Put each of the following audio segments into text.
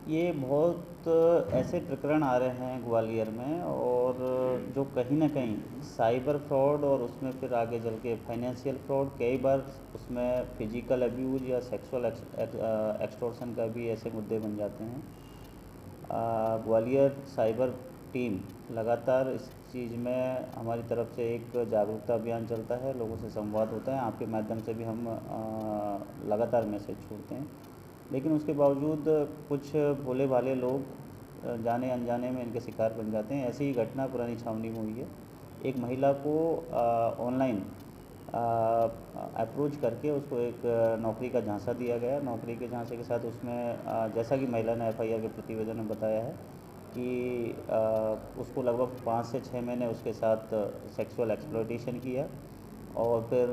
ये बहुत ऐसे प्रकरण आ रहे हैं ग्वालियर में, और जो कहीं ना कहीं साइबर फ्रॉड और उसमें फिर आगे चल के फाइनेंशियल फ्रॉड, कई बार उसमें फिजिकल अब्यूज़ या सेक्सुअल एक्सटॉर्शन का भी ऐसे मुद्दे बन जाते हैं। ग्वालियर साइबर टीम लगातार इस चीज़ में हमारी तरफ से एक जागरूकता अभियान चलता है, लोगों से संवाद होता है, आपके माध्यम से भी हम लगातार मैसेज छोड़ते हैं। लेकिन उसके बावजूद कुछ भोले भाले लोग जाने अनजाने में इनके शिकार बन जाते हैं। ऐसी ही घटना पुरानी छावनी में हुई है। एक महिला को ऑनलाइन अप्रोच करके उसको एक नौकरी का झांसा दिया गया। नौकरी के झांसे के साथ उसमें जैसा कि महिला ने एफआईआर के प्रतिवेदन में बताया है कि उसको लगभग 5 से 6 महीने उसके साथ सेक्सुअल एक्सप्लॉयटेशन किया। और फिर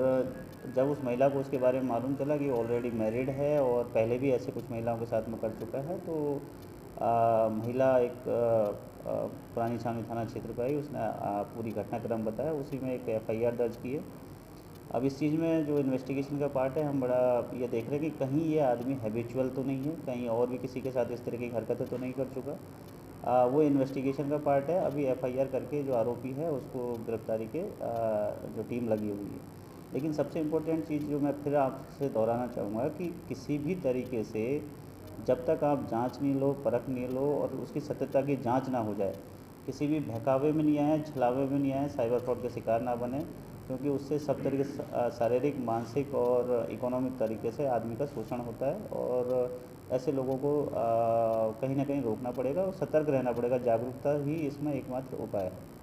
जब उस महिला को उसके बारे में मालूम चला कि ऑलरेडी मैरिड है और पहले भी ऐसे कुछ महिलाओं के साथ में कर चुका है, तो महिला एक पुरानी छावनी थाना क्षेत्र पर आई। उसने पूरी घटनाक्रम बताया, उसी में एक एफआईआर दर्ज की है। अब इस चीज़ में जो इन्वेस्टिगेशन का पार्ट है, हम बड़ा ये देख रहे हैं कि कहीं ये आदमी हैबिचुअल तो नहीं है, कहीं और भी किसी के साथ इस तरह की हरकतें तो नहीं कर चुका। वो इन्वेस्टिगेशन का पार्ट है। अभी एफआईआर करके जो आरोपी है उसको गिरफ्तारी के जो टीम लगी हुई है। लेकिन सबसे इम्पोर्टेंट चीज़ जो मैं फिर आपसे दोहराना चाहूँगा कि किसी भी तरीके से जब तक आप जांच नहीं लो, परख नहीं लो और उसकी सत्यता की जांच ना हो जाए, किसी भी बहकावे में नहीं आए, छलावे में नहीं आए, साइबर फ्रॉड के शिकार ना बने, क्योंकि उससे सब तरीके से शारीरिक, मानसिक और इकोनॉमिक तरीके से आदमी का शोषण होता है। और ऐसे लोगों को कहीं ना कहीं रोकना पड़ेगा और सतर्क रहना पड़ेगा। जागरूकता ही इसमें एकमात्र उपाय है।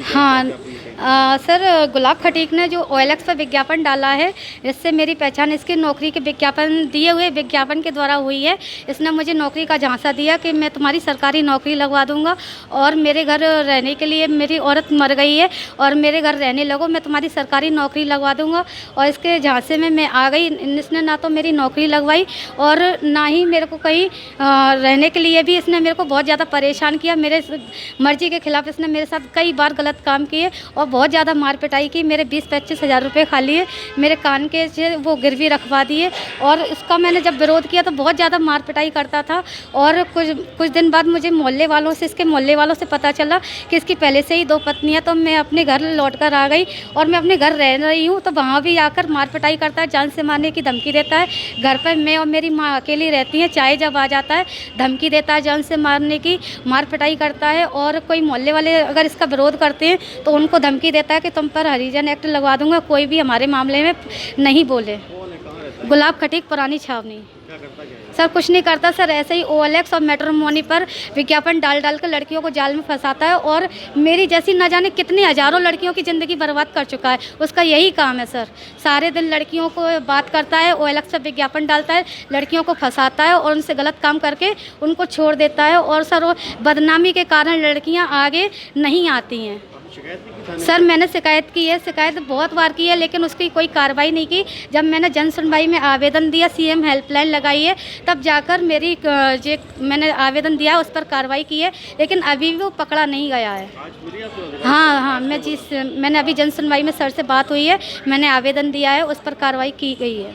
हाँ। सर, गुलाब खटीक ने जो ओएलएक्स पर विज्ञापन डाला है, इससे मेरी पहचान इसकी नौकरी के विज्ञापन दिए हुए विज्ञापन के द्वारा हुई है। इसने मुझे नौकरी का झांसा दिया कि मैं तुम्हारी सरकारी नौकरी लगवा दूंगा और मेरे घर रहने के लिए, मेरी औरत मर गई है और मेरे घर रहने लगो, मैं तुम्हारी सरकारी नौकरी लगवा दूंगा। और इसके झांसे में मैं आ गई। इसने ना तो मेरी नौकरी लगवाई और ना ही मेरे को कहीं रहने के लिए भी इसने मेरे को बहुत ज़्यादा परेशान किया। मेरे मर्जी के खिलाफ इसने मेरे साथ कई बार गलत काम किए और बहुत ज़्यादा मार पिटाई की। मेरे 20-25 हज़ार रुपये खा लिए, मेरे कान के से वो गिरवी रखवा दिए। और इसका मैंने जब विरोध किया तो बहुत ज़्यादा मार पिटाई करता था। और कुछ दिन बाद मुझे मोहल्ले वालों से, इसके मोहल्ले वालों से पता चला कि इसकी पहले से ही 2 पत्नियाँ। तो मैं अपने घर लौट कर आ गई और मैं अपने घर रह रही हूँ, तो वहाँ भी आकर मार पिटाई करता है, जान से मारने की धमकी देता है। घर पर मैं और मेरी माँ अकेली रहती हैं, चाहे जब आ जाता है धमकी देता है, जान से मारने की, मार पिटाई करता है। और कोई मोहल्ले वाले अगर इसका विरोध करते हैं तो उनको धमकी देता है कि तुम पर हरिजन एक्ट लगवा दूंगा, कोई भी हमारे मामले में नहीं बोले। गुलाब खटीक, पुरानी छावनी। सर, कुछ नहीं करता सर, ऐसे ही ओएलएक्स और मैट्रिमोनी पर विज्ञापन डाल डाल कर लड़कियों को जाल में फंसाता है और मेरी जैसी न जाने कितनी हज़ारों लड़कियों की ज़िंदगी बर्बाद कर चुका है। उसका यही काम है सर, सारे दिन लड़कियों को बात करता है, ओएलएक्स पर विज्ञापन डालता है, लड़कियों को फंसाता है और उनसे गलत काम करके उनको छोड़ देता है। और सर, वो बदनामी के कारण लड़कियाँ आगे नहीं आती हैं। सर, मैंने शिकायत की है, शिकायत बहुत बार की है, लेकिन उसकी कोई कार्रवाई नहीं की। जब मैंने जन सुनवाई में आवेदन दिया, सीएम हेल्पलाइन लगाई है, तब जाकर मेरी जो मैंने आवेदन दिया उस पर कार्रवाई की है, लेकिन अभी भी वो पकड़ा नहीं गया है। हाँ हाँ, मैंने अभी जन सुनवाई में सर से बात हुई है, मैंने आवेदन दिया है, उस पर कार्रवाई की गई है।